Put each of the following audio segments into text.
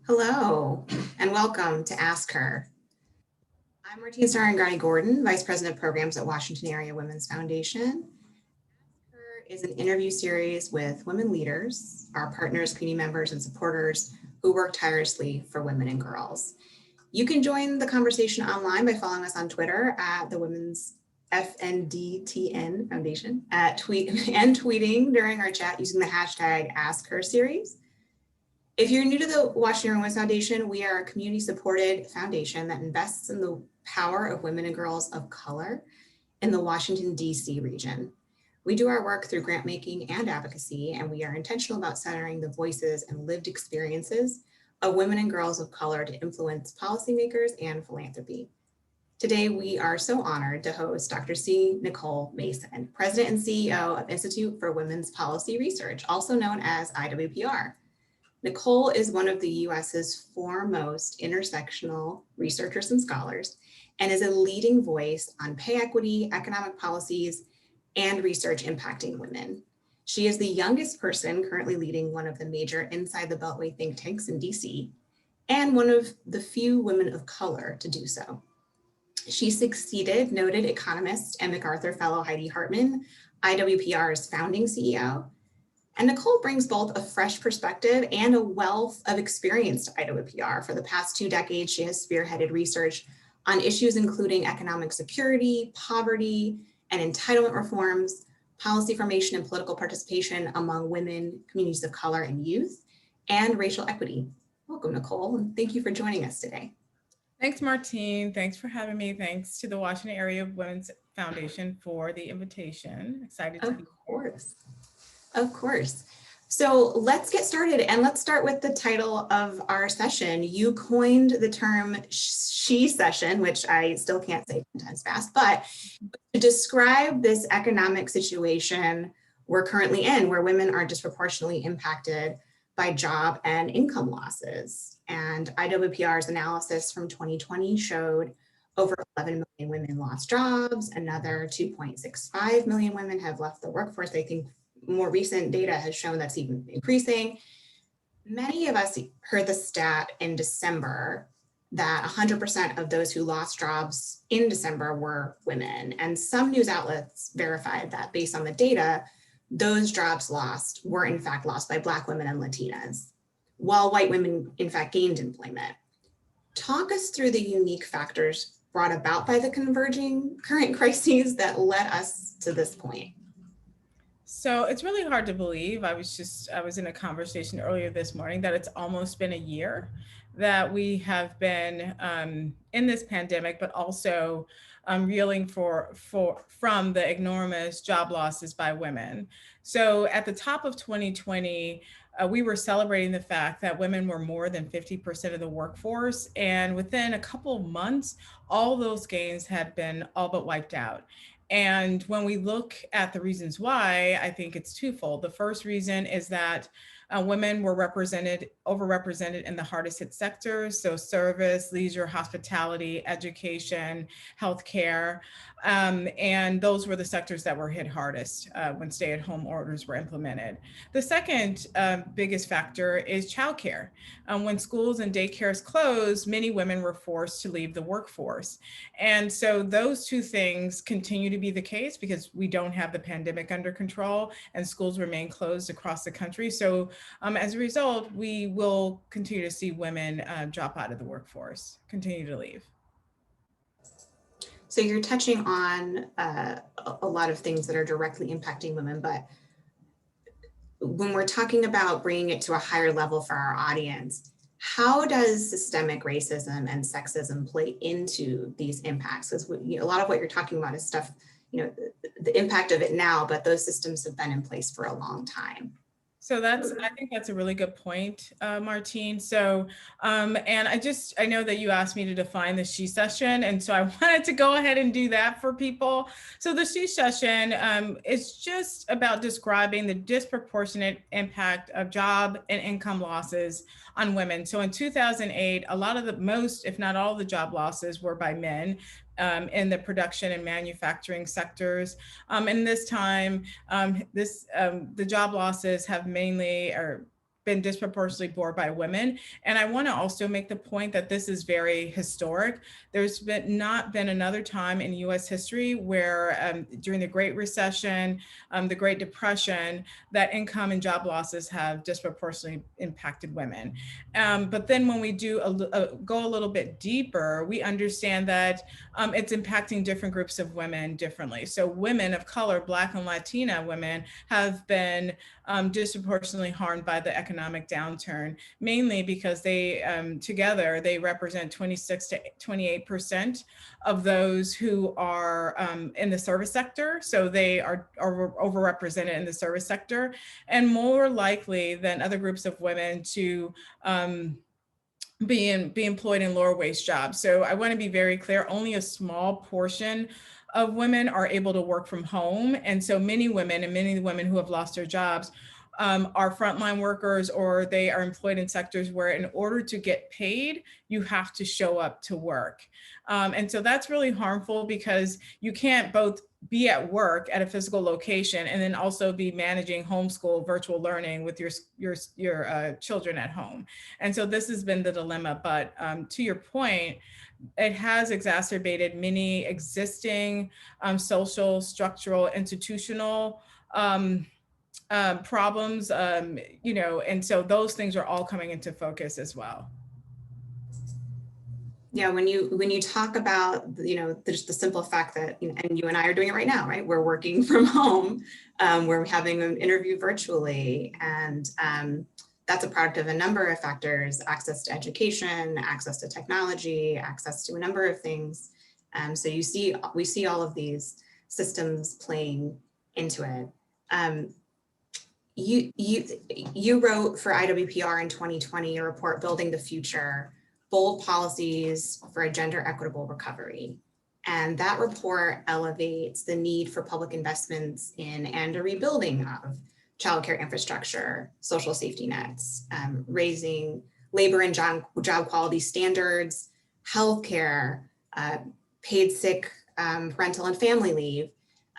Hello, and welcome to Ask Her. I'm Martine Sadarangani Gordon, Vice President of Programs at Washington Area Women's Foundation. Ask Her is an interview series with women leaders, our partners, community members, and supporters who work tirelessly for women and girls. You can join the conversation online by following us on Twitter at the Women's FNDTN Foundation, and tweeting during our chat using the hashtag #AskHerSeries. If you're new to the Washington Area Women's Foundation, we are a community-supported foundation that invests in the power of women and girls of color in the Washington, D.C. region. We do our work through grant making and advocacy, and we are intentional about centering the voices and lived experiences of women and girls of color to influence policymakers and philanthropy. Today, we are so honored to host Dr. C. Nicole Mason, President and CEO of Institute for Women's Policy Research, also known as IWPR. Nicole is one of the US's foremost intersectional researchers and scholars, and is a leading voice on pay equity, economic policies, and research impacting women. She is the youngest person currently leading one of the major Inside the Beltway think tanks in DC, and one of the few women of color to do so. She succeeded noted economist and MacArthur Fellow Heidi Hartman, IWPR's founding CEO. And Nicole brings both a fresh perspective and a wealth of experience to IWPR. For the past 2 decades, she has spearheaded research on issues including economic security, poverty, and entitlement reforms, policy formation and political participation among women, communities of color, and youth, and racial equity. Welcome, Nicole, and thank you for joining us today. Thanks, Martine. Thanks for having me. Thanks to the Washington Area Women's Foundation for the invitation. Excited to be here. Of course. So let's get started, and let's start with the title of our session. You coined the term shecession, which I still can't say 10 times fast, but to describe this economic situation we're currently in, where women are disproportionately impacted by job and income losses. And IWPR's analysis from 2020 showed over 11 million women lost jobs. Another 2.65 million women have left the workforce. I think more recent data has shown that's even increasing. Many of us heard the stat in December that 100% of those who lost jobs in December were women. And some news outlets verified that based on the data, those jobs lost were in fact lost by Black women and Latinas, while white women in fact gained employment. Talk us through the unique factors brought about by the converging current crises that led us to this point. So it's really hard to believe. I was in a conversation earlier this morning that it's almost been a year that we have been in this pandemic, but also reeling from the enormous job losses by women. So at the top of 2020, we were celebrating the fact that women were more than 50% of the workforce. And within a couple of months, all those gains had been all but wiped out. And when we look at the reasons why, I think it's twofold. The first reason is that women were overrepresented in the hardest hit sectors, so service, leisure, hospitality, education, healthcare, and those were the sectors that were hit hardest when stay-at-home orders were implemented. The second biggest factor is childcare. When schools and daycares closed, many women were forced to leave the workforce. And so those two things continue to be the case because we don't have the pandemic under control and schools remain closed across the country. So as a result, we will continue to see women drop out of the workforce, continue to leave. So you're touching on a lot of things that are directly impacting women, but when we're talking about bringing it to a higher level for our audience, how does systemic racism and sexism play into these impacts? Because a lot of what you're talking about is stuff, the impact of it now, but those systems have been in place for a long time. So I think that's a really good point, Martine. So, and I know that you asked me to define the shecession, and so I wanted to go ahead and do that for people. So the shecession is just about describing the disproportionate impact of job and income losses on women. So in 2008, a lot of most, if not all, the job losses were by men. In the production and manufacturing sectors. And this time, the job losses have mainly been disproportionately borne by women. And I want to also make the point that this is very historic. There's not been another time in US history where during the Great Recession, the Great Depression, that income and job losses have disproportionately impacted women. But then when we do go a little bit deeper, we understand that it's impacting different groups of women differently. So women of color, Black and Latina women, have been disproportionately harmed by the economic downturn, mainly because together they represent 26 to 28% of those who are in the service sector. So they are overrepresented in the service sector, and more likely than other groups of women to be employed in lower wage jobs. So I want to be very clear, only a small portion of women are able to work from home. And so many women who have lost their jobs are frontline workers, or they are employed in sectors where in order to get paid, you have to show up to work. And so that's really harmful, because you can't both be at work at a physical location and then also be managing homeschool virtual learning with your children at home. And so this has been the dilemma. But to your point, it has exacerbated many existing social, structural, institutional problems, and so those things are all coming into focus as well. Yeah, when you talk about, just the simple fact that, and you and I are doing it right now, right? We're working from home, we're having an interview virtually, and that's a product of a number of factors: access to education, access to technology, access to a number of things. So we see all of these systems playing into it. You wrote for IWPR in 2020 a report, Building the Future: Bold Policies for a Gender Equitable Recovery. And that report elevates the need for public investments in and a rebuilding of childcare infrastructure, social safety nets, raising labor and job quality standards, healthcare, paid sick, parental and family leave,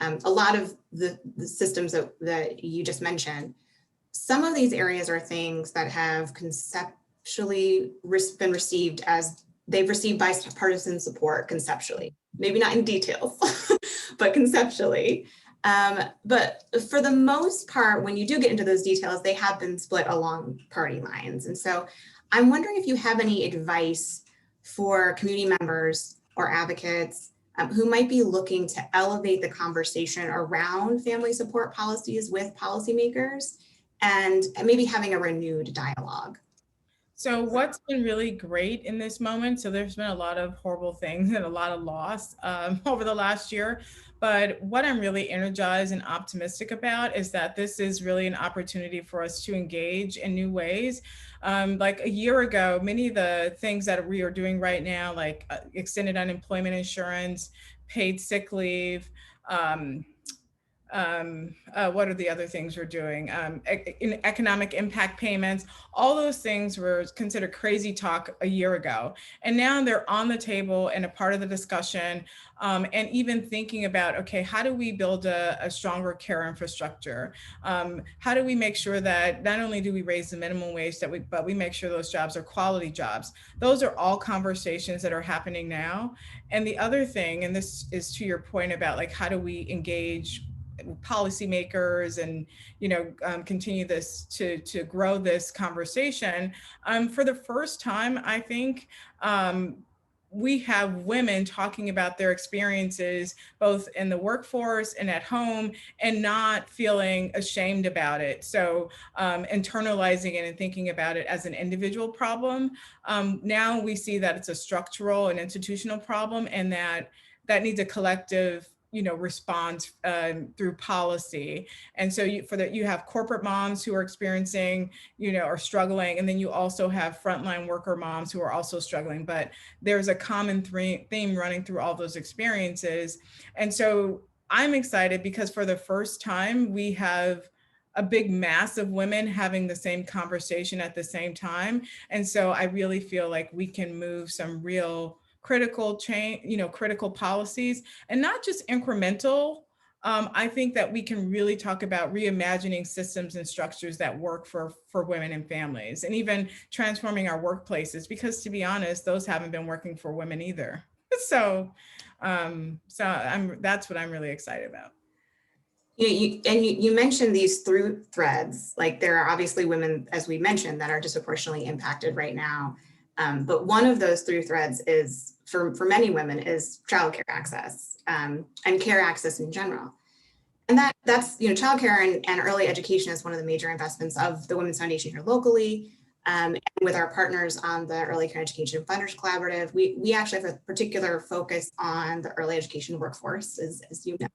a lot of the systems that you just mentioned. Some of these areas are things that have conceptually been received as they've received bipartisan support conceptually, maybe not in details, but conceptually. But for the most part, when you do get into those details, they have been split along party lines. And so I'm wondering if you have any advice for community members or advocates who might be looking to elevate the conversation around family support policies with policymakers, and maybe having a renewed dialogue. So what's been really great in this moment, so there's been a lot of horrible things and a lot of loss over the last year, but what I'm really energized and optimistic about is that this is really an opportunity for us to engage in new ways. Like a year ago, many of the things that we are doing right now, like extended unemployment insurance, paid sick leave, what are the other things we're doing? In economic impact payments, all those things were considered crazy talk a year ago. And now they're on the table and a part of the discussion, and even thinking about, okay, how do we build a stronger care infrastructure? How do we make sure that not only do we raise the minimum wage, but we make sure those jobs are quality jobs? Those are all conversations that are happening now. And the other thing, and this is to your point about like, how do we engage policymakers and continue this to grow this conversation. For the first time, I think we have women talking about their experiences both in the workforce and at home, and not feeling ashamed about it. So internalizing it and thinking about it as an individual problem. Now we see that it's a structural and institutional problem, and that needs a collective response through policy. And so you have corporate moms who are experiencing, are struggling. And then you also have frontline worker moms who are also struggling, but there's a common theme running through all those experiences. And so I'm excited because for the first time, we have a big mass of women having the same conversation at the same time. And so I really feel like we can move some real critical change, critical policies, and not just incremental I think that we can really talk about reimagining systems and structures that work for women and families, and even transforming our workplaces, because to be honest, those haven't been working for women either. So, that's what I'm really excited about. You mentioned these through threads, like there are obviously women, as we mentioned, that are disproportionately impacted right now. But one of those through threads is, for many women, is childcare access, and care access in general. And that's, childcare and early education is one of the major investments of the Women's Foundation here locally. And with our partners on the Early Care Education Funders Collaborative, we actually have a particular focus on the early education workforce, as you know.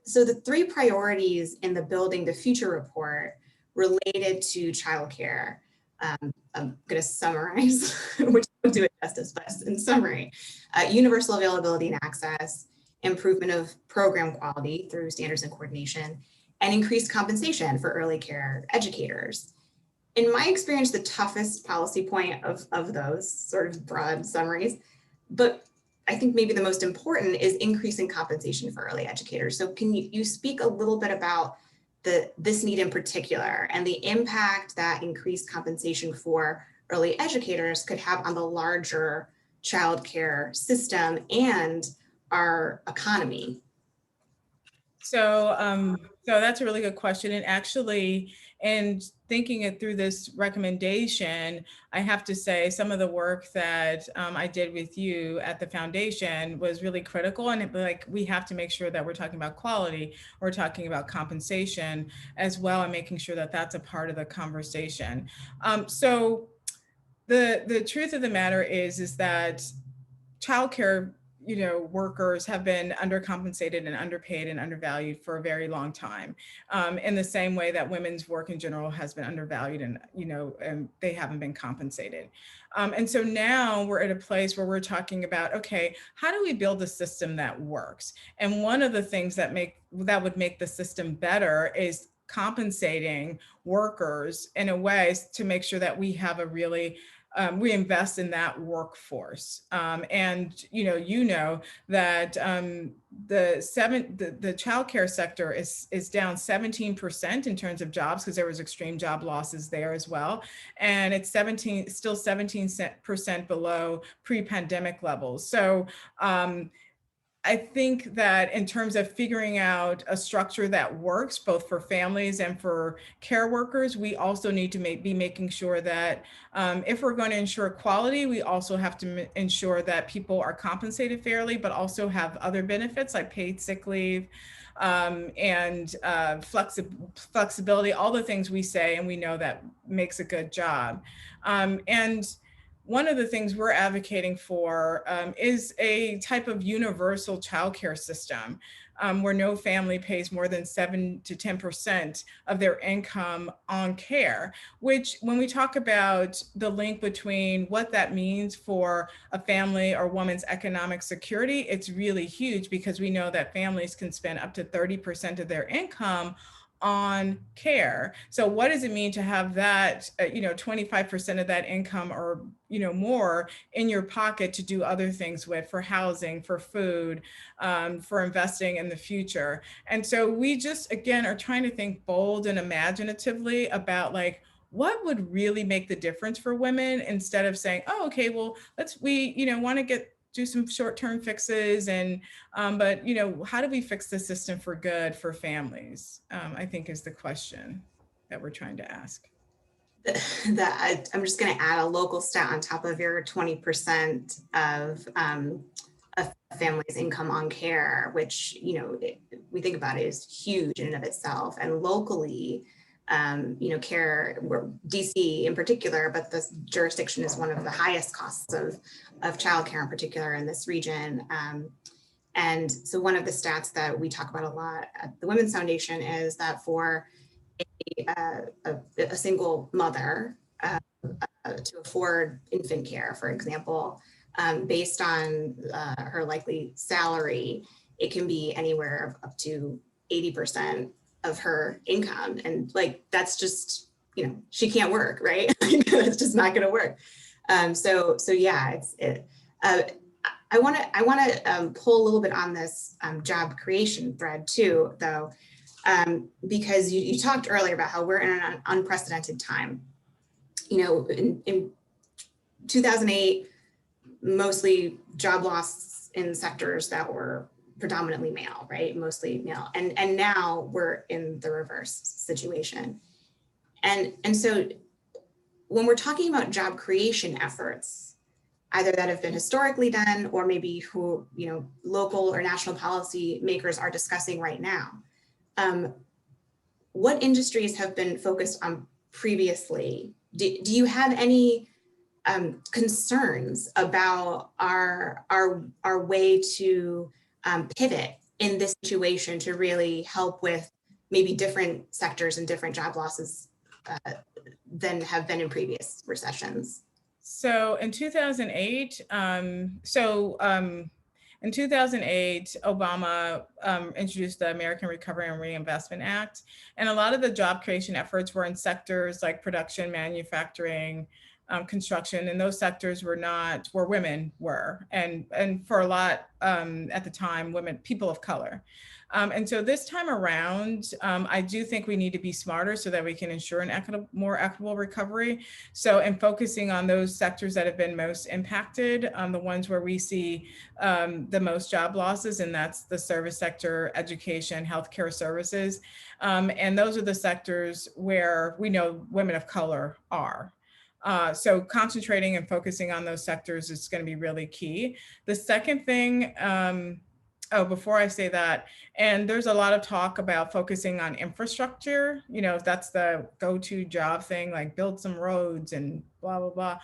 So the three priorities in the Building the Future report related to childcare, I'm going to summarize, which won't do it justice, but in summary, universal availability and access, improvement of program quality through standards and coordination, and increased compensation for early care educators. In my experience, the toughest policy point of those sort of broad summaries, but I think maybe the most important, is increasing compensation for early educators. So can you speak a little bit about this need in particular and the impact that increased compensation for early educators could have on the larger childcare system and our economy? So that's a really good question. And actually, and thinking it through this recommendation, I have to say some of the work that I did with you at the foundation was really critical. And like, we have to make sure that we're talking about quality, we're talking about compensation as well, and making sure that that's a part of the conversation. So the truth of the matter is that childcare workers have been undercompensated and underpaid and undervalued for a very long time, in the same way that women's work in general has been undervalued and they haven't been compensated. And so now we're at a place where we're talking about, okay, how do we build a system that works? And one of the things that would make the system better is compensating workers in a way to make sure that we have a really we invest in that workforce. And that the childcare sector is down 17% in terms of jobs, because there was extreme job losses there as well. And it's still 17% below pre-pandemic levels. So I think that in terms of figuring out a structure that works both for families and for care workers, we also need to be making sure that if we're going to ensure quality, we also have to ensure that people are compensated fairly, but also have other benefits like paid sick leave, and flexibility, all the things we say and we know that makes a good job. And one of the things we're advocating for is a type of universal childcare system, where no family pays more than 7 to 10% of their income on care, which, when we talk about the link between what that means for a family or woman's economic security, it's really huge, because we know that families can spend up to 30% of their income on care. So what does it mean to have that, 25% of that income or, more in your pocket to do other things with, for housing, for food, for investing in the future? And so we just, again, are trying to think bold and imaginatively about, like, what would really make the difference for women, instead of saying, oh, okay, well, we want to do some short-term fixes, and but how do we fix the system for good for families? I think is the question that we're trying to ask. I'm just going to add a local stat on top of your 20% of a family's income on care, which we think about it is huge in and of itself. And locally, care, DC in particular, but this jurisdiction is one of the highest costs of childcare in particular in this region. And so one of the stats that we talk about a lot at the Women's Foundation is that for a single mother to afford infant care, for example, based on her likely salary, it can be anywhere up to 80% of her income. And like, that's just, she can't work, right? It's just not going to work. So yeah, I want to pull a little bit on this job creation thread too, though, because you talked earlier about how we're in an unprecedented time. You know, in 2008, mostly job loss in sectors that were predominantly male, right? Mostly male. And now we're in the reverse situation. And so when we're talking about job creation efforts, either that have been historically done or maybe who, you know, local or national policy makers are discussing right now, what industries have been focused on previously? Do you have any concerns about our way to pivot in this situation to really help with maybe different sectors and different job losses than have been in previous recessions? So in 2008, in 2008, Obama introduced the American Recovery and Reinvestment Act, and a lot of the job creation efforts were in sectors like production, manufacturing, construction, and those sectors were not where women were, and for a lot at the time, people of color. And so this time around, I do think we need to be smarter so that we can ensure an more equitable recovery. So in focusing on those sectors that have been most impacted, the ones where we see the most job losses, and that's the service sector, education, healthcare services. And those are the sectors where we know women of color are. So concentrating and focusing on those sectors is going to be really key. The second thing, before I say that, and there's a lot of talk about focusing on infrastructure, you know, that's the go-to job thing, like build some roads and blah, blah, blah.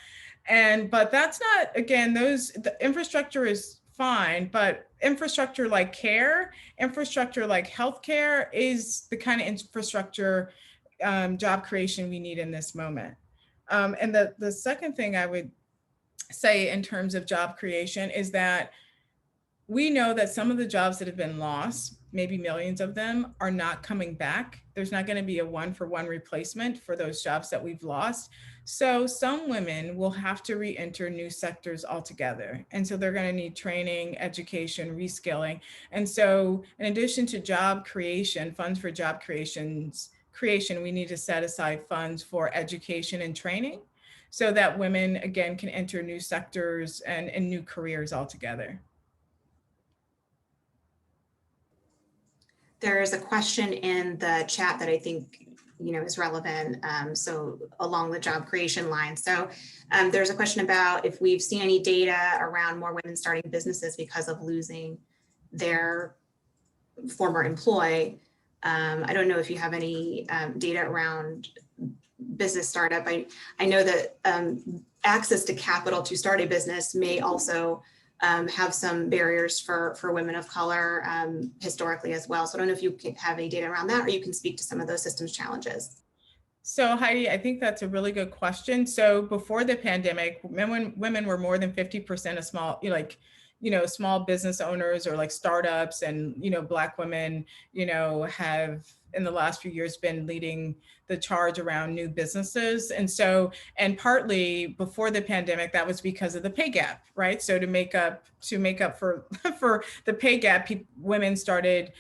But that's not, again, the infrastructure is fine, but infrastructure like care, infrastructure like healthcare is the kind of infrastructure job creation we need in this moment. And the second thing I would say in terms of job creation is that we know that some of the jobs that have been lost, maybe millions of them, are not coming back. There's not going to be a one-for-one replacement for those jobs that we've lost. So some women will have to re-enter new sectors altogether. And so they're going to need training, education, reskilling. And so in addition to job creation, funds for job creation, we need to set aside funds for education and training so that women, again, can enter new sectors and new careers altogether. There's a question in the chat that I think, you know, is relevant. So along the job creation line. So there's a question about if we've seen any data around more women starting businesses because of losing their former employ. I don't know if you have any data around business startup. I know that access to capital to start a business may also have some barriers for women of color historically as well. So I don't know if you have any data around that, or you can speak to some of those systems challenges. So Heidi, I think that's a really good question. So before the pandemic, women were more than 50% of small business owners or like startups, and, you know, Black women, you know, have in the last few years been leading the charge around new businesses. And partly before the pandemic, that was because of the pay gap, right? So to make up for the pay gap, women started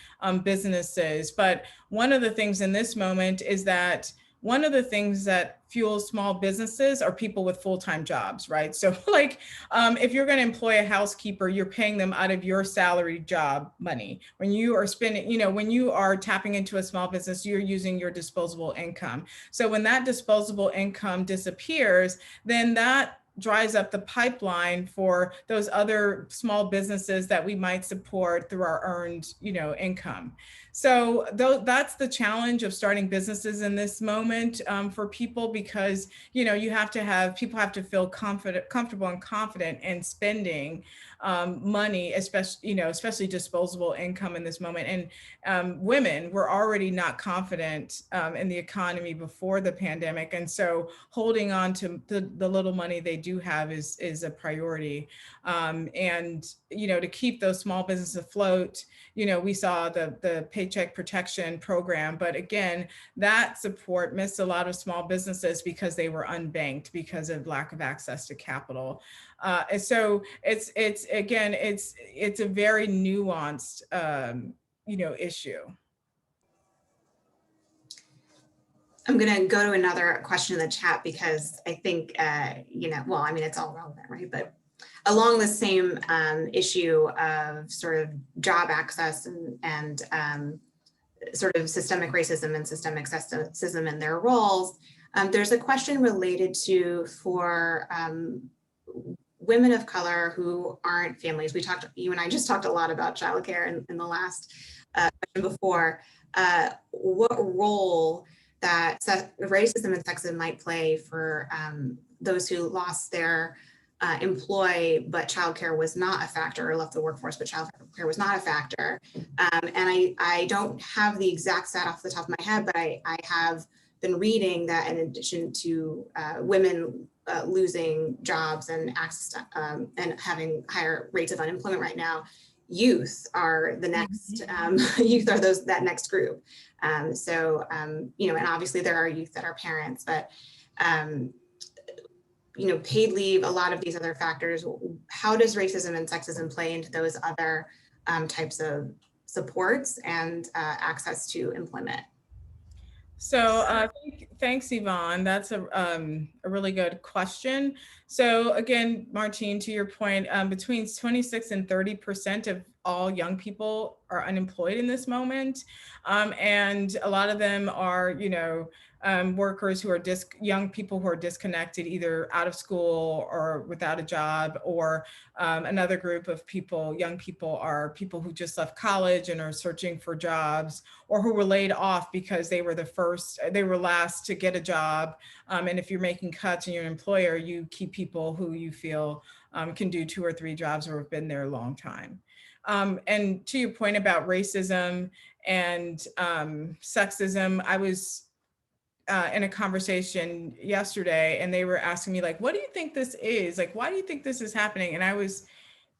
businesses. But one of the things in this moment is that one of the things that fuels small businesses are people with full-time jobs, right? So like, if you're going to employ a housekeeper, you're paying them out of your salary job money. When you are spending, you know, when you are tapping into a small business, you're using your disposable income. So when that disposable income disappears, then that dries up the pipeline for those other small businesses that we might support through our earned, you know, income. So that's the challenge of starting businesses in this moment for people, because, you know, people have to feel comfortable and confident in spending money, especially disposable income in this moment. And women were already not confident in the economy before the pandemic. And so holding on to the little money they do have is a priority. And, you know, to keep those small businesses afloat, you know, we saw the Paycheck Protection Program. But again, that support missed a lot of small businesses because they were unbanked because of lack of access to capital. And so it's a very nuanced issue. I'm going to go to another question in the chat because I think, well, I mean, it's all relevant, right? But along the same issue of sort of job access and sort of systemic racism and systemic sexism in their roles, there's a question related to for women of color who aren't families. You and I just talked a lot about childcare in the last question before. What role that racism and sexism might play for those who lost their employ, but childcare was not a factor, or left the workforce, but childcare was not a factor. And I don't have the exact stat off the top of my head, but I have been reading that in addition to women losing jobs and access to, and having higher rates of unemployment right now, youth are the next youth are that next group. And obviously there are youth that are parents, but paid leave, a lot of these other factors. How does racism and sexism play into those other types of supports and access to employment? So thanks, Yvonne. That's a really good question. So again, Martine, to your point, between 26 and 30% of all young people are unemployed in this moment. And a lot of them are, workers who are young people who are disconnected, either out of school or without a job, or another group of young people are people who just left college and are searching for jobs, or who were laid off because they were last to get a job. And if you're making cuts in your employer, you keep people who you feel can do 2 or 3 jobs or have been there a long time. And to your point about racism and sexism, I was in a conversation yesterday and they were asking me, like, what do you think this is? Like, why do you think this is happening? And I was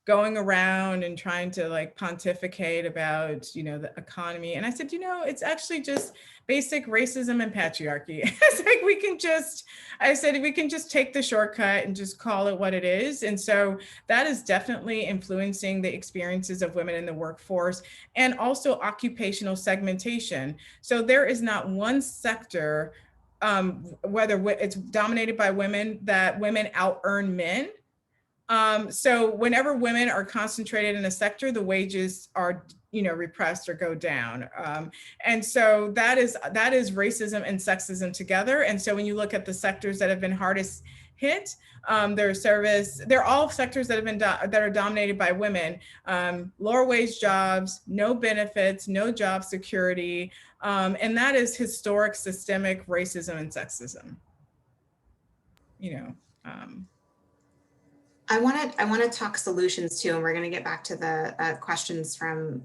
going around and trying to like pontificate about, the economy. And I said, it's actually just basic racism and patriarchy. It's like, we can just take the shortcut and just call it what it is. And so that is definitely influencing the experiences of women in the workforce, and also occupational segmentation. So there is not one sector, whether it's dominated by women, that women out earn men. So whenever women are concentrated in a sector, the wages are, repressed or go down. And so that is racism and sexism together. And so when you look at the sectors that have been hardest hit, they're all sectors that have been that are dominated by women. Lower wage jobs, no benefits, no job security, and that is historic systemic racism and sexism. I want to talk solutions too, and we're going to get back to the questions from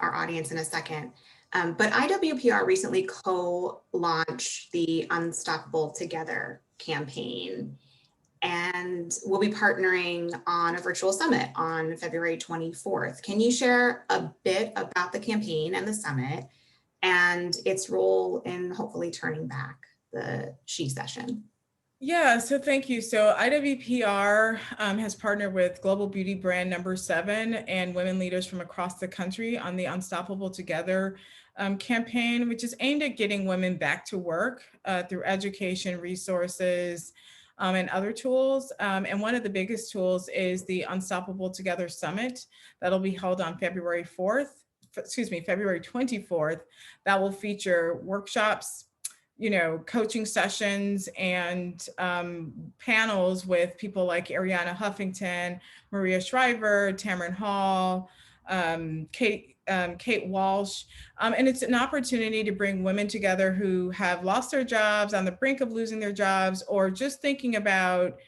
our audience in a second. But IWPR recently co-launched the Unstoppable Together campaign, and we'll be partnering on a virtual summit on February 24th. Can you share a bit about the campaign and the summit and its role in hopefully turning back the shecession? Yeah, so thank you. So IWPR has partnered with global beauty brand No7 and women leaders from across the country on the Unstoppable Together campaign, which is aimed at getting women back to work through education, resources, and other tools. And one of the biggest tools is the Unstoppable Together Summit that'll be held on February 24th. That will feature workshops, coaching sessions and panels with people like Ariana Huffington, Maria Shriver, Tamron Hall, Kate Walsh. And it's an opportunity to bring women together who have lost their jobs, on the brink of losing their jobs, or just thinking about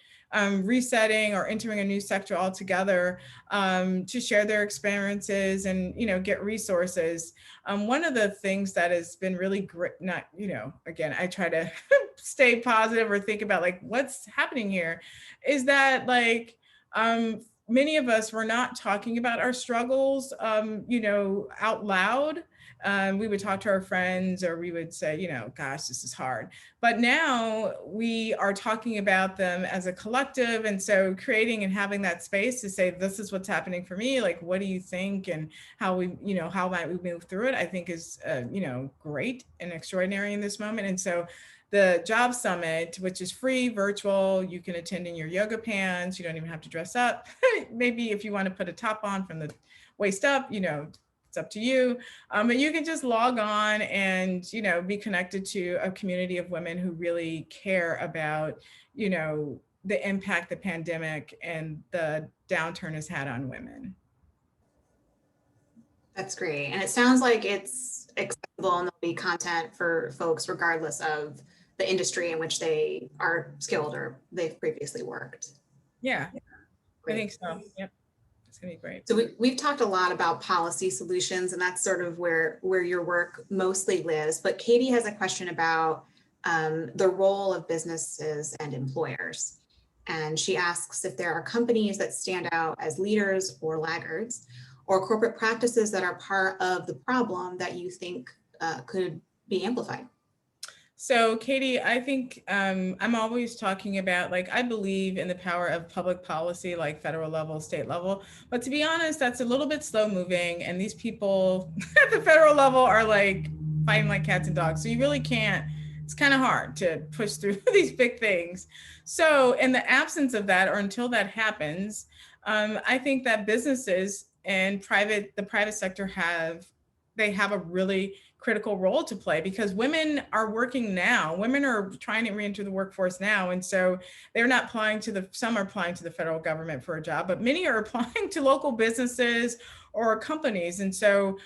resetting or entering a new sector altogether, to share their experiences and, get resources. One of the things that has been really great, again, I try to stay positive or think about like what's happening here, is that like, many of us were not talking about our struggles, out loud. We would talk to our friends, or we would say, gosh, this is hard. But now we are talking about them as a collective. And so creating and having that space to say, this is what's happening for me. Like, what do you think? And how how might we move through it? I think is, great and extraordinary in this moment. And so the job summit, which is free, virtual, you can attend in your yoga pants. You don't even have to dress up. Maybe if you want to put a top on from the waist up, it's up to you. But you can just log on and, be connected to a community of women who really care about, the impact the pandemic and the downturn has had on women. That's great. And it sounds like it's accessible and there'll be content for folks regardless of the industry in which they are skilled or they've previously worked. Yeah, Great. I think so. Yep. It's gonna be great. So we've talked a lot about policy solutions, and that's sort of where your work mostly lives. But Katie has a question about the role of businesses and employers. And she asks if there are companies that stand out as leaders or laggards, or corporate practices that are part of the problem that you think could be amplified. So Katie, I think I'm always talking about, like, I believe in the power of public policy, like federal level, state level. But to be honest, that's a little bit slow moving. And these people at the federal level are like fighting like cats and dogs. So you really can't, it's kind of hard to push through these big things. So in the absence of that, or until that happens, I think that businesses and the private sector have a really critical role to play, because women are working now. Women are trying to re-enter the workforce now. And so they're not applying some are applying to the federal government for a job, but many are applying to local businesses or companies. And so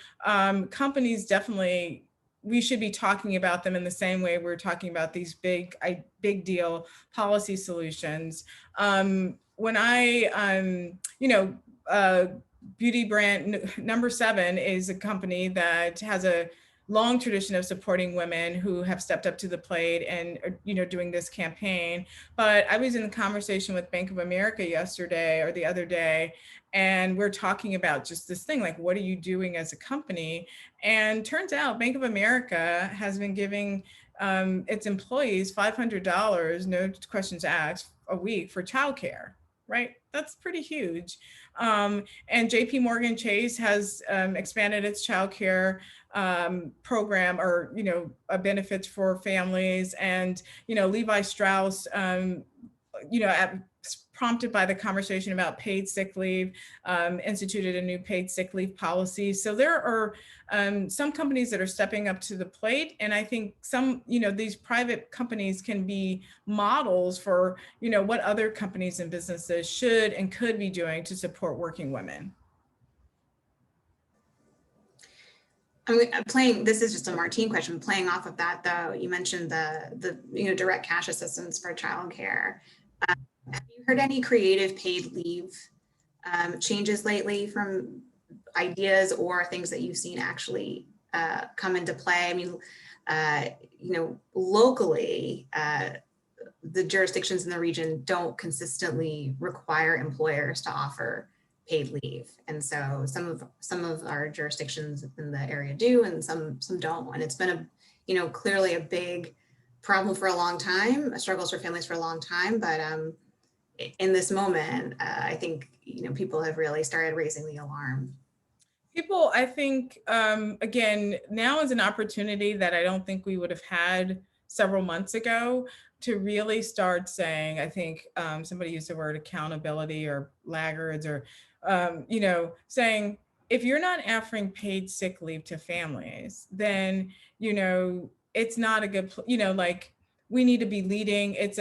companies definitely, we should be talking about them in the same way we're talking about these big deal policy solutions. When beauty brand number 7 is a company that has a long tradition of supporting women who have stepped up to the plate and, doing this campaign. But I was in a conversation with Bank of America yesterday or the other day, and we're talking about just this thing, like, what are you doing as a company? And turns out Bank of America has been giving its employees $500, no questions asked, a week for childcare. Right? That's pretty huge. And JP Morgan Chase has expanded its childcare program, or, benefits for families. And, Levi Strauss, prompted by the conversation about paid sick leave, instituted a new paid sick leave policy. So there are some companies that are stepping up to the plate. And I think some, these private companies can be models for, what other companies and businesses should and could be doing to support working women. I'm playing, this is just a Martine question, playing off of that though. You mentioned the direct cash assistance for childcare. Have you heard any creative paid leave changes lately from ideas or things that you've seen actually come into play? I mean, locally, the jurisdictions in the region don't consistently require employers to offer paid leave, and so some of our jurisdictions in the area do, and some don't. And it's been clearly a big problem for a long time, struggles for families for a long time. But in this moment, I think people have really started raising the alarm. People, I think, again, now is an opportunity that I don't think we would have had several months ago, to really start saying, I think somebody used the word accountability or laggards, or, saying, if you're not offering paid sick leave to families, then, it's not a good, like, we need to be leading. It's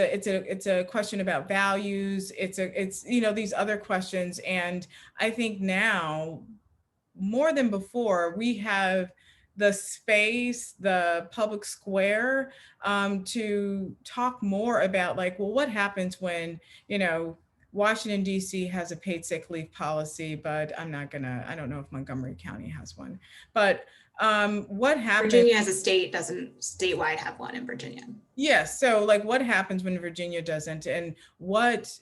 a question about values. It's these other questions. And I think now, more than before, we have the space, the public square, to talk more about, like, well, what happens when, Washington, D.C. has a paid sick leave policy, but I don't know if Montgomery County has one. But What happens? Virginia as a state doesn't statewide have one in Virginia. Yes. So like what happens when Virginia doesn't, and what,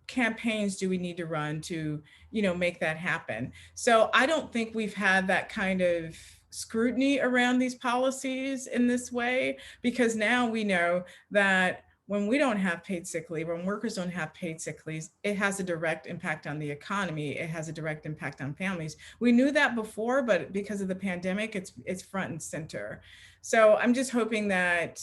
campaigns do we need to run to, make that happen? So I don't think we've had that kind of scrutiny around these policies in this way, because now we know that when we don't have paid sick leave, when workers don't have paid sick leave, it has a direct impact on the economy. It has a direct impact on families. We knew that before, but because of the pandemic, it's front and center. So I'm just hoping that,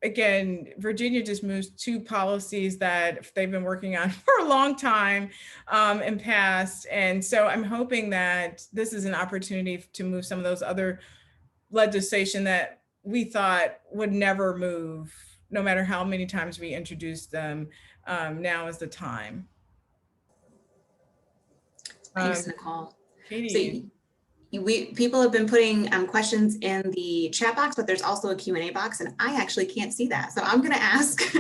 again, Virginia just moves two policies that they've been working on for a long time, and passed. And so I'm hoping that this is an opportunity to move some of those other legislation that we thought would never move, no matter how many times we introduced them. Now is the time. Thanks, Nicole. Katie. So people have been putting questions in the chat box, but there's also a Q&A box, and I actually can't see that. So I'm going to ask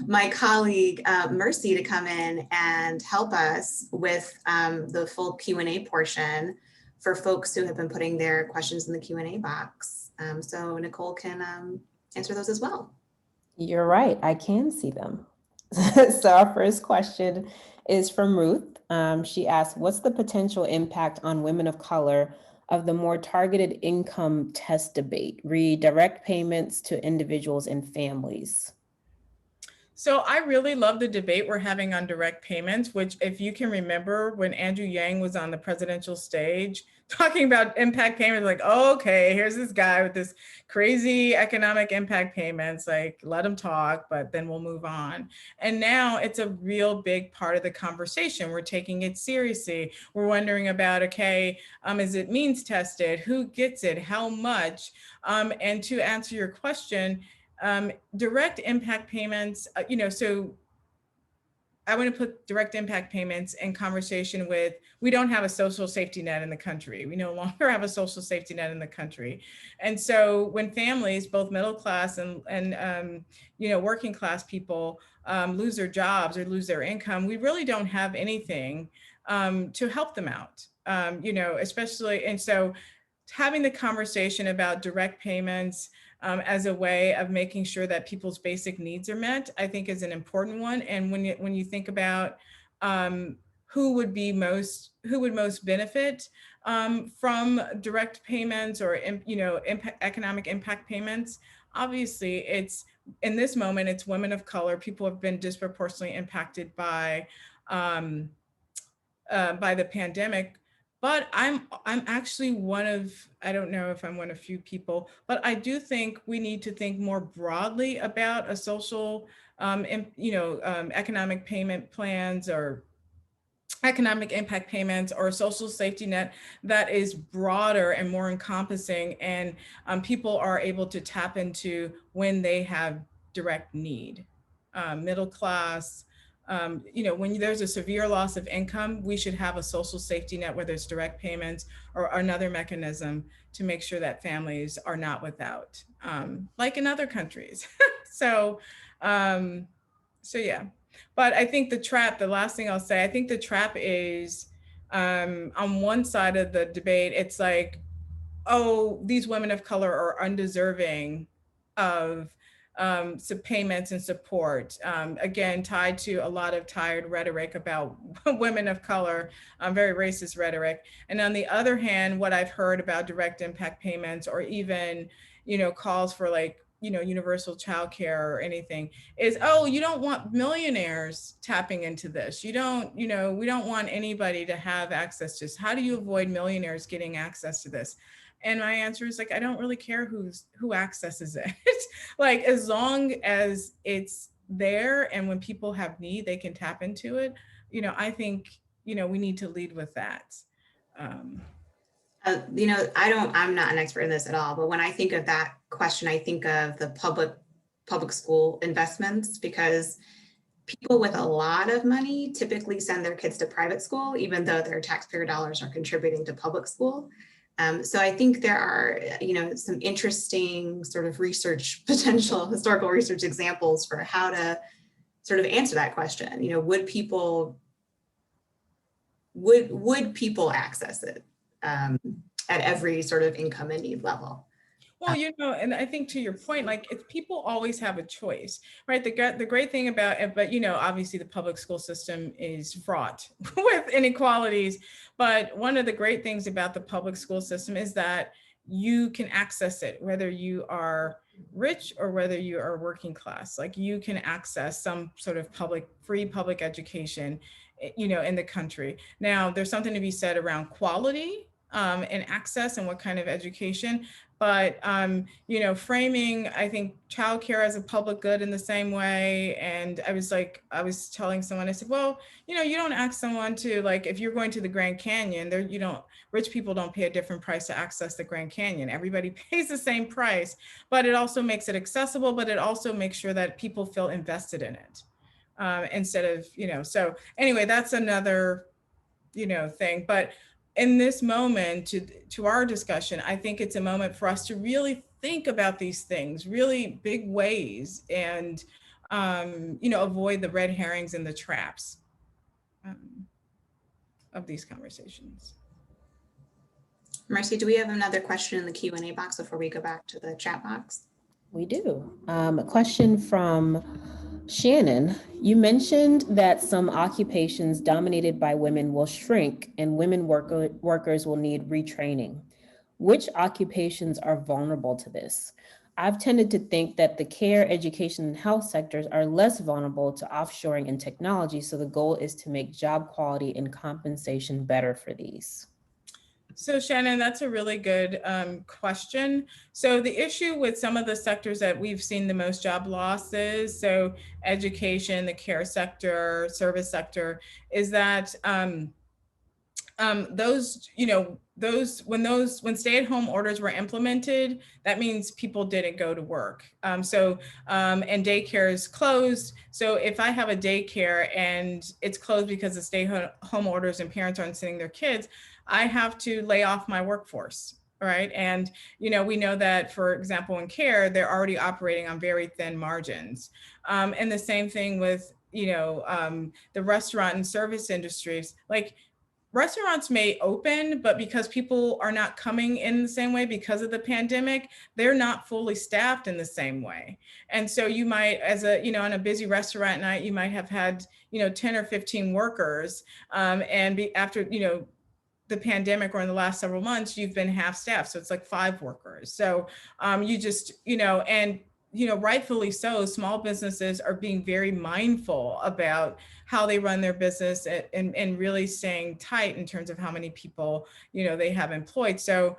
my colleague Mercy to come in and help us with the full Q&A portion for folks who have been putting their questions in the Q&A box. So Nicole can answer those as well. You're right, I can see them. So our first question is from Ruth. She asked, what's the potential impact on women of color of the more targeted income test debate, re direct payments to individuals and families? So I really love the debate we're having on direct payments, which, if you can remember, when Andrew Yang was on the presidential stage talking about impact payments, like, oh, okay, here's this guy with this crazy economic impact payments, like, let him talk, but then we'll move on. And now it's a real big part of the conversation. We're taking it seriously. We're wondering about, okay, is it means tested? Who gets it? How much? And to answer your question, direct impact payments, so I want to put direct impact payments in conversation with, we don't have a social safety net in the country. We no longer have a social safety net in the country. And so when families, both middle class and working class people lose their jobs or lose their income, we really don't have anything to help them out, especially. And so having the conversation about direct payments as a way of making sure that people's basic needs are met, I think is an important one. And when you think about who would most benefit from direct payments or economic impact payments, obviously it's, in this moment, it's women of color. People have been disproportionately impacted by the pandemic. But I'm actually one of, I don't know if I'm one of few people, but I do think we need to think more broadly about a social, economic payment plans or economic impact payments or a social safety net that is broader and more encompassing, and people are able to tap into when they have direct need. Middle class, when there's a severe loss of income, we should have a social safety net, whether it's direct payments or another mechanism to make sure that families are not without, like in other countries. So yeah. But I think the last thing I'll say, I think the trap is on one side of the debate, it's like, oh, these women of color are undeserving of some payments and support, again, tied to a lot of tired rhetoric about women of color, very racist rhetoric. And on the other hand, what I've heard about direct impact payments, or even, calls for universal childcare or anything, is, oh, you don't want millionaires tapping into this. We don't want anybody to have access to this. How do you avoid millionaires getting access to this? And my answer is, I don't really care who accesses it. Like, as long as it's there and when people have need, they can tap into it. I think, we need to lead with that. I'm not an expert in this at all, but when I think of that question, I think of the public school investments, because people with a lot of money typically send their kids to private school, even though their taxpayer dollars are contributing to public school. So I think there are, some interesting sort of historical research examples for how to sort of answer that question. Would people access it? at every sort of income and need level. Well, and I think to your point, like it's people always have a choice, right? The great thing about it, but obviously the public school system is fraught with inequalities. But one of the great things about the public school system is that you can access it, whether you are rich or whether you are working class. Like you can access some sort of free public education, in the country. Now, there's something to be said around quality and access and what kind of education. But, framing, I think, childcare as a public good in the same way. And I was telling someone, I said, well, you don't ask someone to, like, if you're going to the Grand Canyon, rich people don't pay a different price to access the Grand Canyon. Everybody pays the same price, but it also makes it accessible, but it also makes sure that people feel invested in it instead of, so anyway, that's another, thing. But in this moment, to our discussion, I think it's a moment for us to really think about these things, really big ways, and avoid the red herrings and the traps of these conversations. Marcy, do we have another question in the Q&A box before we go back to the chat box? We do. A question from Shannon. You mentioned that some occupations dominated by women will shrink and women workers will need retraining. Which occupations are vulnerable to this? I've tended to think that the care, education, and health sectors are less vulnerable to offshoring and technology, so the goal is to make job quality and compensation better for these. So Shannon, that's a really good question. So the issue with some of the sectors that we've seen the most job losses, so education, the care sector, service sector, is that when stay-at-home orders were implemented, that means people didn't go to work. And daycare is closed. So if I have a daycare and it's closed because of stay-home orders and parents aren't sending their kids, I have to lay off my workforce, right? And we know that, for example, in care, they're already operating on very thin margins. And the same thing with the restaurant and service industries. Like, restaurants may open, but because people are not coming in the same way because of the pandemic, they're not fully staffed in the same way. And so you might, on a busy restaurant night, you might have had, 10 or 15 workers. After, the pandemic or in the last several months, you've been half staffed. So it's like 5 workers. So you just, rightfully so, small businesses are being very mindful about how they run their business and really staying tight in terms of how many people, they have employed. So,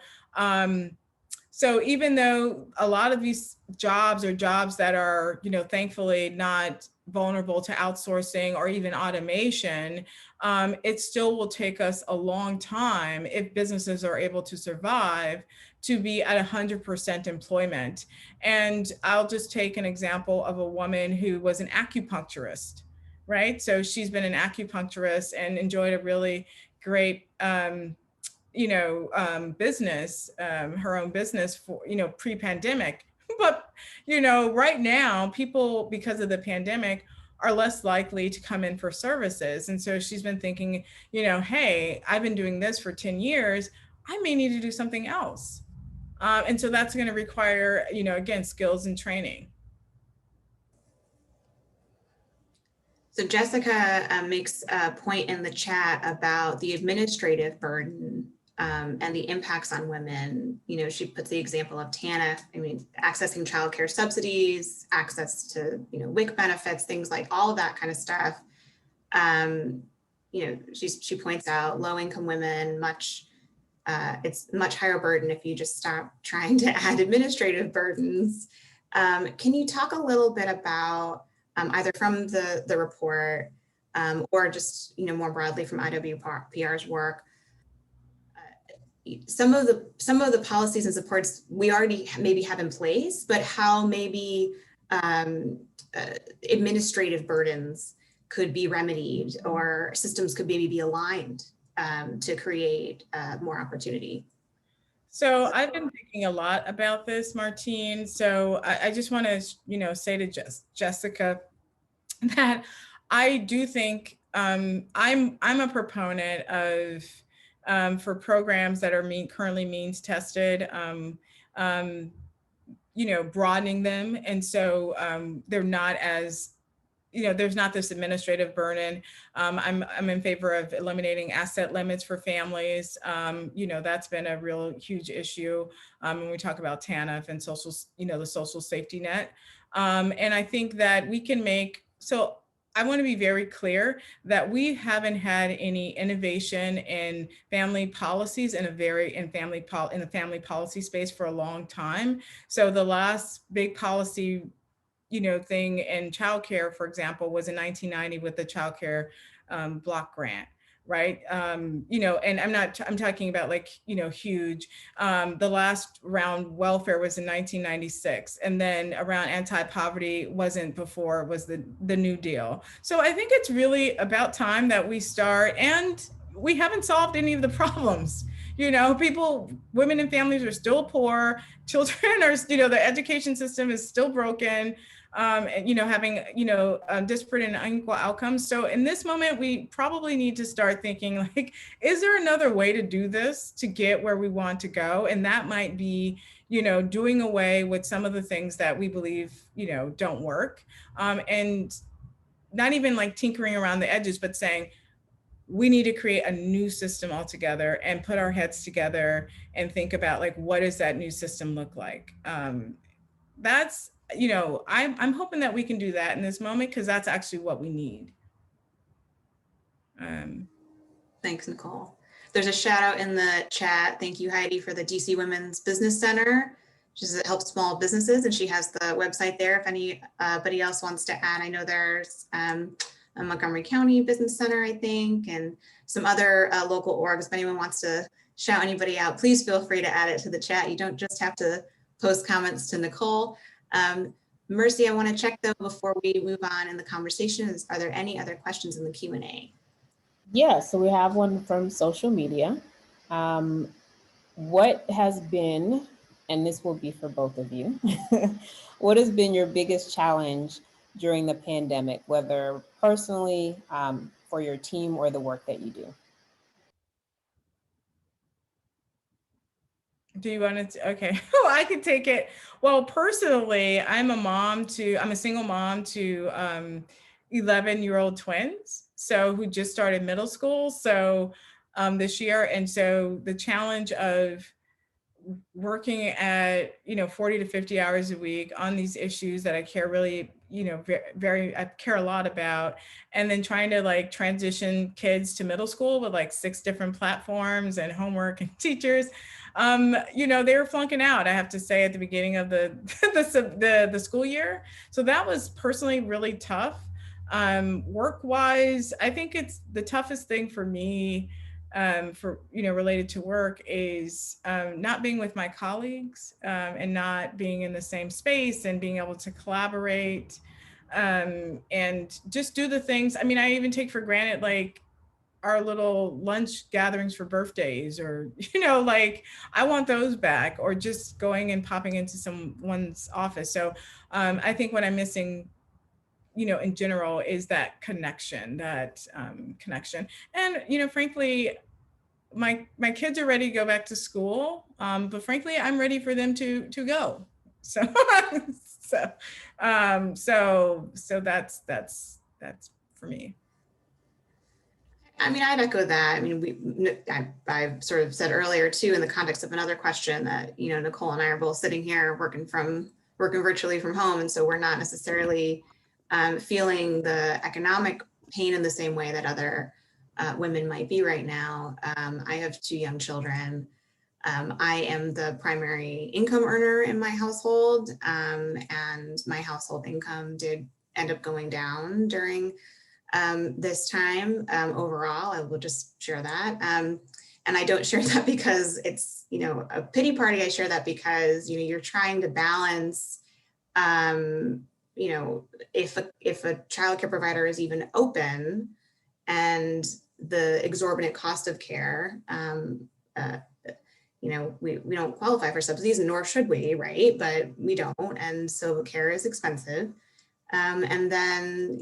so even though a lot of these jobs are jobs that are, thankfully not vulnerable to outsourcing or even automation, it still will take us a long time, if businesses are able to survive, to be at 100% employment. And I'll just take an example of a woman who was an acupuncturist, right? So she's been an acupuncturist and enjoyed a really great, business, her own business for, pre-pandemic. But, right now, people, because of the pandemic, are less likely to come in for services. And so she's been thinking, hey, I've been doing this for 10 years. I may need to do something else. And so that's going to require, again, skills and training. So Jessica makes a point in the chat about the administrative burden and the impacts on women. She puts the example of TANF, accessing childcare subsidies, access to, WIC benefits, things like all of that kind of stuff. She points out low-income women, it's much higher burden if you just stop trying to add administrative burdens. Can you talk a little bit about either from the report or just more broadly from IWPR's work, some of the policies and supports we already maybe have in place, but how maybe administrative burdens could be remedied or systems could maybe be aligned to create more opportunity? So I've been thinking a lot about this, Martine. So I just want to, say to Jessica that I do think I'm a proponent of for programs that are currently means tested, broadening them. And so they're not as, there's not this administrative burden. I'm in favor of eliminating asset limits for families. That's been a real huge issue when we talk about TANF and social, the social safety net. And I think that we can I want to be very clear that we haven't had any innovation in family policies in the family policy space for a long time. So the last big policy thing in childcare, for example, was in 1990 with the childcare block grant, right? And I'm talking about huge. The last round welfare was in 1996, and then around anti-poverty wasn't before, was the New Deal. So I think it's really about time that we start, and we haven't solved any of the problems. Women and families are still poor, children are, the education system is still broken. Having, disparate and unequal outcomes. So in this moment, we probably need to start thinking is there another way to do this to get where we want to go? And that might be, doing away with some of the things that we believe, don't work. And not even tinkering around the edges, but saying, we need to create a new system altogether and put our heads together and think about what does that new system look like? That's, I'm hoping that we can do that in this moment, because that's actually what we need. Thanks, Nicole. There's a shout out in the chat. Thank you, Heidi, for the DC Women's Business Center, which helps small businesses, and she has the website there if anybody else wants to add. I know there's a Montgomery County Business Center, I think, and some other local orgs. If anyone wants to shout anybody out, please feel free to add it to the chat. You don't just have to post comments to Nicole. Mercy, I want to check though before we move on in the conversation. Are there any other questions in the Q&A? Yeah, so we have one from social media. What has been, and this will be for both of you, what has been your biggest challenge during the pandemic, whether personally, for your team, or the work that you do? Do you want to? Okay, oh, I can take it. Well, personally, I'm a single mom to 11-year-old twins, so who just started middle school. So this year, and so the challenge of working at 40 to 50 hours a week on these issues that I care really I care a lot about, and then trying to transition kids to middle school with 6 different platforms and homework and teachers. They were flunking out, I have to say, at the beginning of the school year. So that was personally really tough. Work-wise, I think it's the toughest thing for me related to work is not being with my colleagues and not being in the same space and being able to collaborate and just do the things. I mean, I even take for granted our little lunch gatherings for birthdays, or I want those back, or just going and popping into someone's office. So I think what I'm missing in general is that connection. And frankly, my kids are ready to go back to school, but frankly, I'm ready for them to go. So that's for me. I mean, I'd echo that. I mean, I sort of said earlier too, in the context of another question, that Nicole and I are both sitting here working virtually from home, and so we're not necessarily feeling the economic pain in the same way that other women might be right now. I have 2 young children. I am the primary income earner in my household, and my household income did end up going down during this time. Overall, I will just share that. And I don't share that because it's, a pity party. I share that because, you're trying to balance, if a childcare provider is even open, and the exorbitant cost of care, we don't qualify for subsidies, nor should we, right? But we don't, and so care is expensive. And then,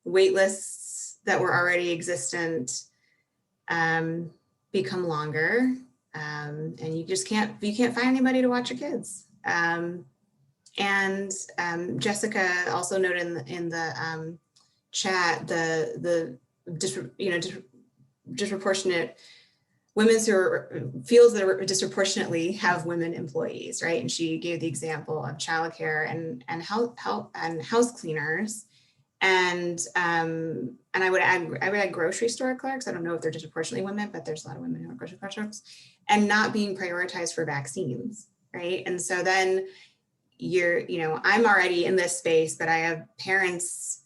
wait lists that were already existent, become longer, and you can't find anybody to watch your kids. And Jessica also noted in the chat the disproportionate women's who are fields that are disproportionately have women employees, right? And she gave the example of childcare and house cleaners, and I would add grocery store clerks. I don't know if they're disproportionately women, but there's a lot of women who are grocery clerks, and not being prioritized for vaccines, right? And so then I'm already in this space, but I have parents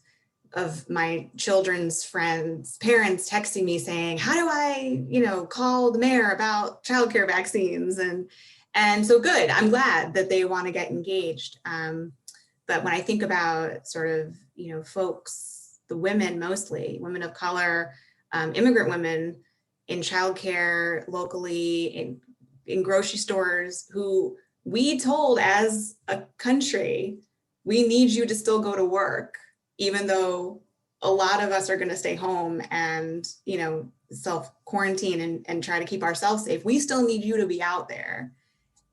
of my children's friends' parents texting me saying, how do I, call the mayor about childcare vaccines? And so good, I'm glad that they want to get engaged. But when I think about sort of, folks, the women, mostly women of color, immigrant women in childcare locally, in grocery stores, who we told as a country, we need you to still go to work, even though a lot of us are going to stay home and, self-quarantine and try to keep ourselves safe. We still need you to be out there.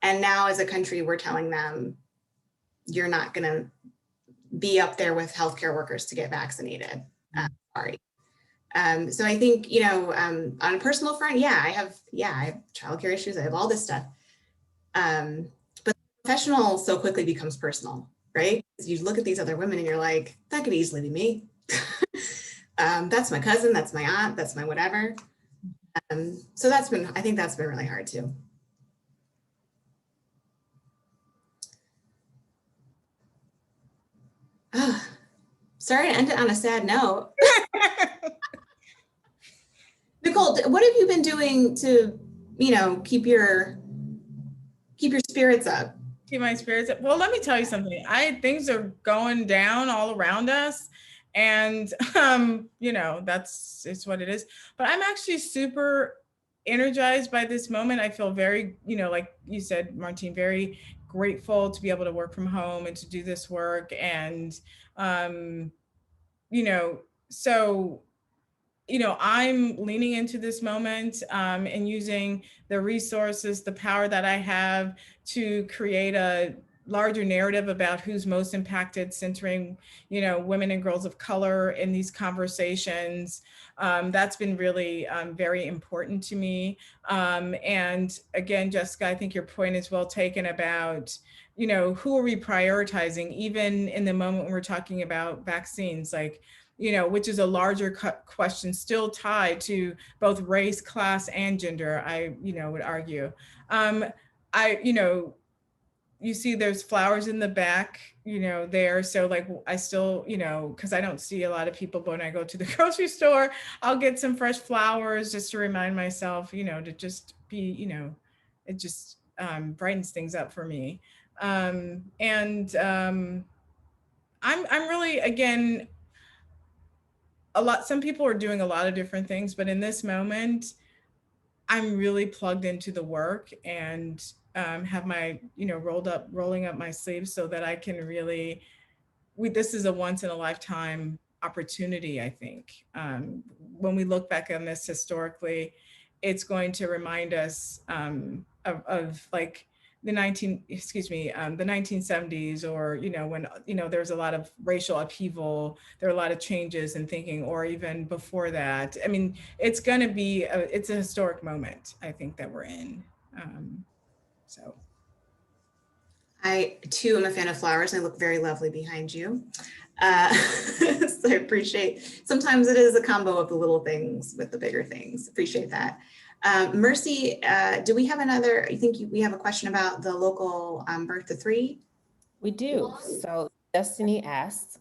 And now as a country, we're telling them, you're not going to be up there with healthcare workers to get vaccinated. Sorry. So I think, on a personal front, I have childcare issues. I have all this stuff. But professional so quickly becomes personal, right? You look at these other women and you're like, that could easily be me. That's my cousin, that's my aunt, that's my whatever. So I think that's been really hard too. Sorry to end it on a sad note. Nicole, what have you been doing to, keep your spirits up? Keep my spirits up. Well, let me tell you something. Things are going down all around us, and it's what it is. But I'm actually super energized by this moment. I feel very, like you said, Martine, very grateful to be able to work from home and to do this work. And so I'm leaning into this moment and using the resources, the power that I have to create a larger narrative about who's most impacted, centering, women and girls of color in these conversations. That's been really very important to me. And again, Jessica, I think your point is well taken about, who are we prioritizing, even in the moment when we're talking about vaccines, like, which is a larger question still tied to both race, class, and gender, I, would argue. You see there's flowers in the back, there. So like, I still, because I don't see a lot of people, but when I go to the grocery store, I'll get some fresh flowers just to remind myself, to just be, it just brightens things up for me. I'm really, again, some people are doing a lot of different things, but in this moment, I'm really plugged into the work and have my, rolling up my sleeves so that I can really, this is a once in a lifetime opportunity, I think. When we look back on this historically, it's going to remind us of like the 1970s, or, when, there's a lot of racial upheaval, there are a lot of changes in thinking, or even before that. I mean, it's going to be, it's a historic moment, I think, that we're in. So. I too am a fan of flowers. And they look very lovely behind you. So I appreciate, sometimes it is a combo of the little things with the bigger things. Appreciate that. Mercy, do we have another, I think we have a question about the local birth to 3? We do. So Destiny asks,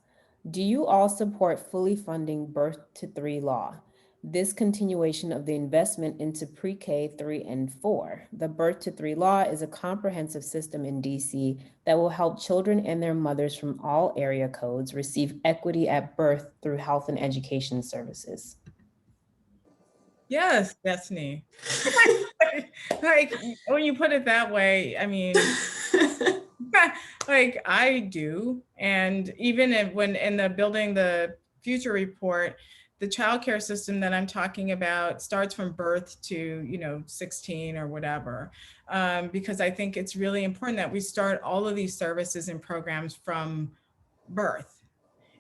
do you all support fully funding birth to 3 law? This continuation of the investment into pre-K 3 and 4. The birth to 3 law is a comprehensive system in DC that will help children and their mothers from all area codes receive equity at birth through health and education services. Yes, Destiny. Like, when you put it that way, I mean, like, I do. And even when in the Building the Future report, the childcare system that I'm talking about starts from birth to, 16 or whatever, because I think it's really important that we start all of these services and programs from birth,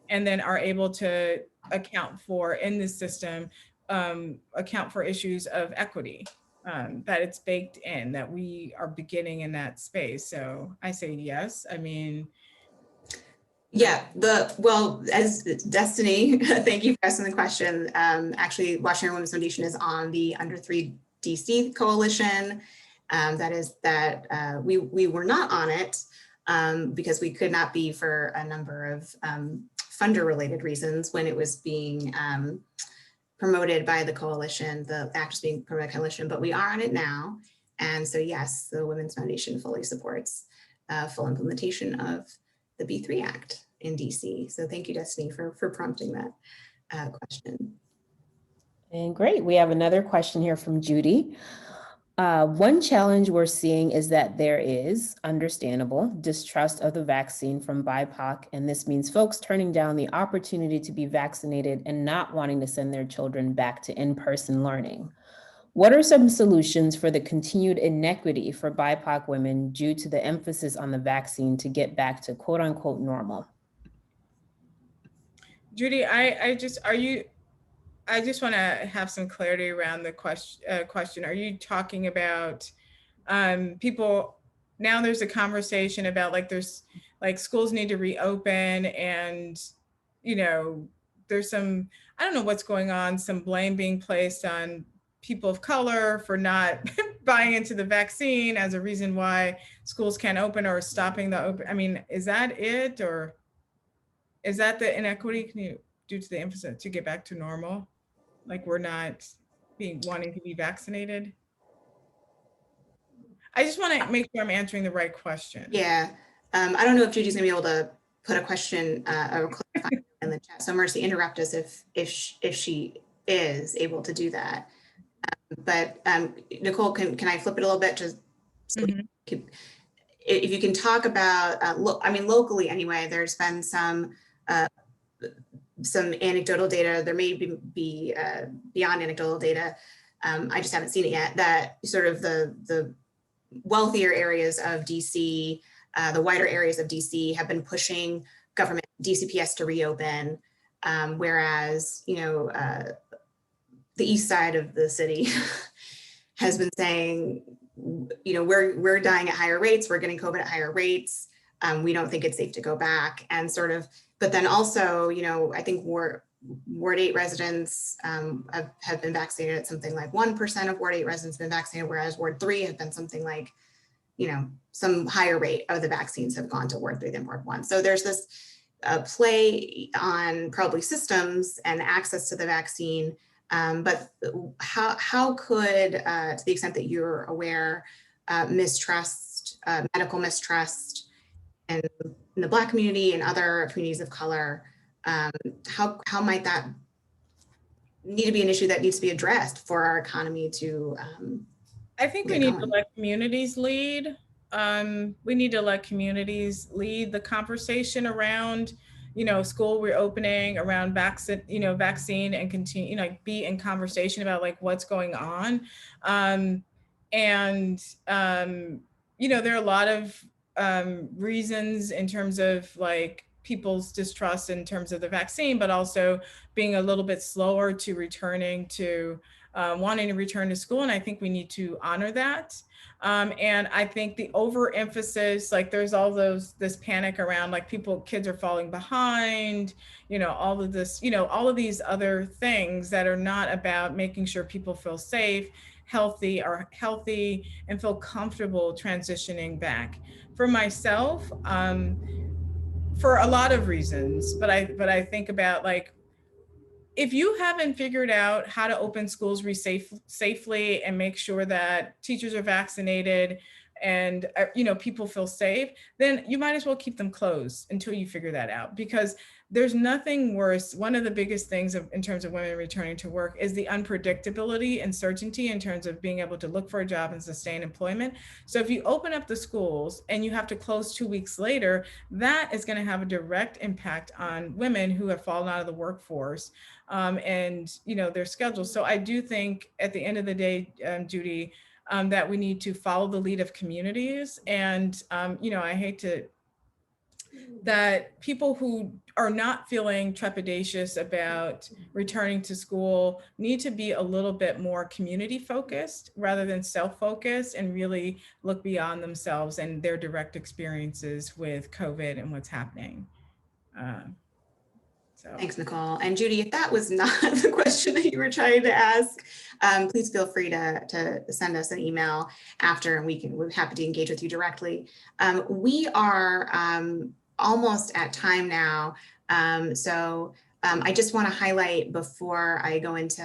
and then are able to account for in the system, account for issues of equity, that it's baked in, that we are beginning in that space. So I say yes. I mean, Yeah, well, as Destiny, thank you for asking the question. Actually, Washington Women's Foundation is on the Under 3 DC coalition. We were not on it because we could not be for a number of funder related reasons when it was being promoted by the coalition, the act was being promoted by the coalition, but we are on it now. And so yes, the Women's Foundation fully supports full implementation of the B3 Act in DC. So thank you, Destiny, for prompting that question. And great, we have another question here from Judy. One challenge we're seeing is that there is, understandable, distrust of the vaccine from BIPOC, and this means folks turning down the opportunity to be vaccinated and not wanting to send their children back to in-person learning. What are some solutions for the continued inequity for BIPOC women due to the emphasis on the vaccine to get back to quote unquote normal? Judy, I just want to have some clarity around the question. Are you talking about people? Now there's a conversation about there's schools need to reopen, and there's some, I don't know what's going on, some blame being placed on people of color for not buying into the vaccine as a reason why schools can't open, or stopping the open. I mean, is that it, or is that the inequity due to the emphasis to get back to normal? We're not wanting to be vaccinated? I just want to make sure I'm answering the right question. Yeah, I don't know if Judy's gonna be able to put a question or clarify in the chat. So Mercy, interrupt us if she is able to do that. But Nicole, can I flip it a little bit to if you can talk about, I mean, locally anyway, there's been some anecdotal data. There may be beyond anecdotal data. I just haven't seen it yet. That sort of the wealthier areas of DC, the wider areas of DC, have been pushing government DCPS to reopen, whereas the east side of the city has been saying, we're dying at higher rates, we're getting COVID at higher rates. We don't think it's safe to go back, and sort of. But then also, I think Ward 8 residents have been vaccinated at something like 1% of Ward 8 residents have been vaccinated, whereas Ward 3 have been something like, some higher rate of the vaccines have gone to Ward 3 than Ward 1. So there's this play on probably systems and access to the vaccine. But how could, to the extent that you're aware, mistrust, medical mistrust, and in the Black community and other communities of color, how might that need to be an issue that needs to be addressed for our economy to I think we need to let communities lead. We need to let communities lead the conversation around, school reopening, around vaccine, and continue, be in conversation about what's going on. There are a lot of reasons in terms of people's distrust in terms of the vaccine, but also being a little bit slower to returning to wanting to return to school. And I think we need to honor that. And I think the overemphasis, there's all this panic around kids are falling behind, all of this, all of these other things that are not about making sure people feel safe, healthy, and feel comfortable transitioning back. For myself, for a lot of reasons, but I think about if you haven't figured out how to open schools safely and make sure that teachers are vaccinated and people feel safe, then you might as well keep them closed until you figure that out, because there's nothing worse. One of the biggest things in terms of women returning to work is the unpredictability and certainty in terms of being able to look for a job and sustain employment. So if you open up the schools and you have to close 2 weeks later, that is going to have a direct impact on women who have fallen out of the workforce, and their schedules. So I do think at the end of the day, Judy, that we need to follow the lead of communities. And I hate that people who are not feeling trepidatious about returning to school need to be a little bit more community focused rather than self-focused, and really look beyond themselves and their direct experiences with COVID and what's happening. Thanks, Nicole. And Judy, if that was not the question that you were trying to ask, please feel free to send us an email after, and we're happy to engage with you directly. We are almost at time now. So I just want to highlight before I go into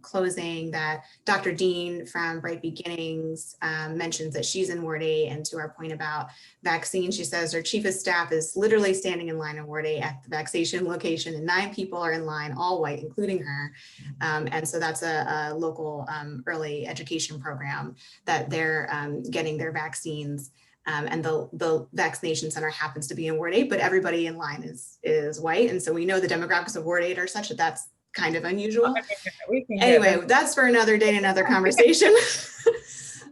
closing that Dr. Dean from Bright Beginnings mentions that she's in Ward 8, and to our point about vaccines, she says her chief of staff is literally standing in line in Ward 8 at the vaccination location, and 9 people are in line, all white, including her. And so that's a local early education program that they're getting their vaccines. And the vaccination center happens to be in Ward 8, but everybody in line is white. And so we know the demographics of Ward 8 are such that that's kind of unusual. Anyway, that's for another day, another conversation.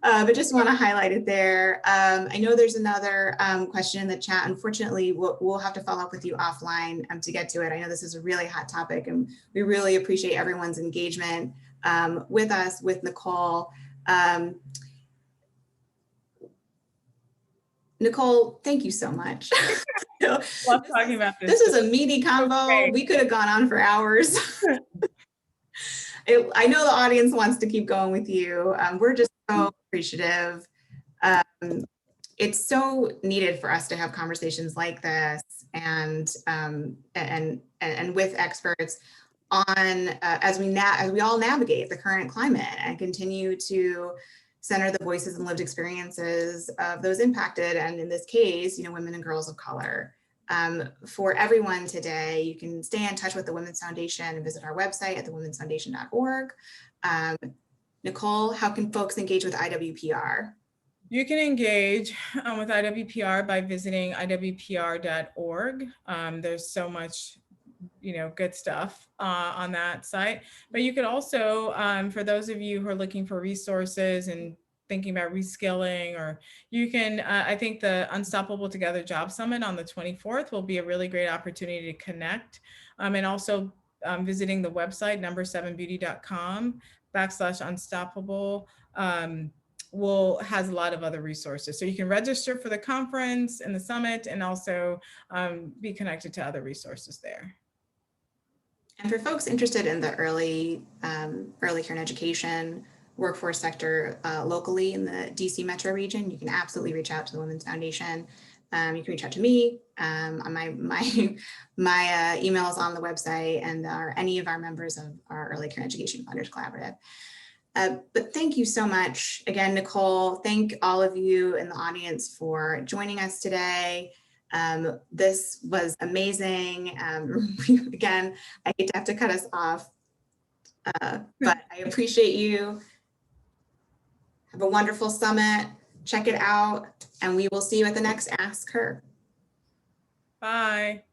But just want to highlight it there. I know there's another question in the chat. Unfortunately, we'll have to follow up with you offline to get to it. I know this is a really hot topic, and we really appreciate everyone's engagement with us, with Nicole. Nicole, thank you so much. Love talking about this. This is a meaty convo. We could have gone on for hours. I know the audience wants to keep going with you. We're just so appreciative. It's so needed for us to have conversations like this and with experts on as we all navigate the current climate and continue to center the voices and lived experiences of those impacted, and in this case, women and girls of color. For everyone today, you can stay in touch with the Women's Foundation and visit our website at thewomensfoundation.org. Nicole, how can folks engage with IWPR? You can engage with IWPR by visiting iwpr.org. There's so much good stuff on that site. But you could also, for those of you who are looking for resources and thinking about reskilling, or you can, I think the Unstoppable Together Job Summit on the 24th will be a really great opportunity to connect. And also visiting the website number7beauty.com/unstoppable has a lot of other resources. So you can register for the conference and the summit, and also be connected to other resources there. And for folks interested in the early care and education workforce sector locally in the DC metro region, you can absolutely reach out to the Women's Foundation. You can reach out to me. My email is on the website, and any of our members of our Early Care and Education Funders Collaborative. But thank you so much again, Nicole. Thank all of you in the audience for joining us today. This was amazing. Again, I hate to have to cut us off, but I appreciate you. Have a wonderful summit. Check it out, and we will see you at the next Ask Her. Bye.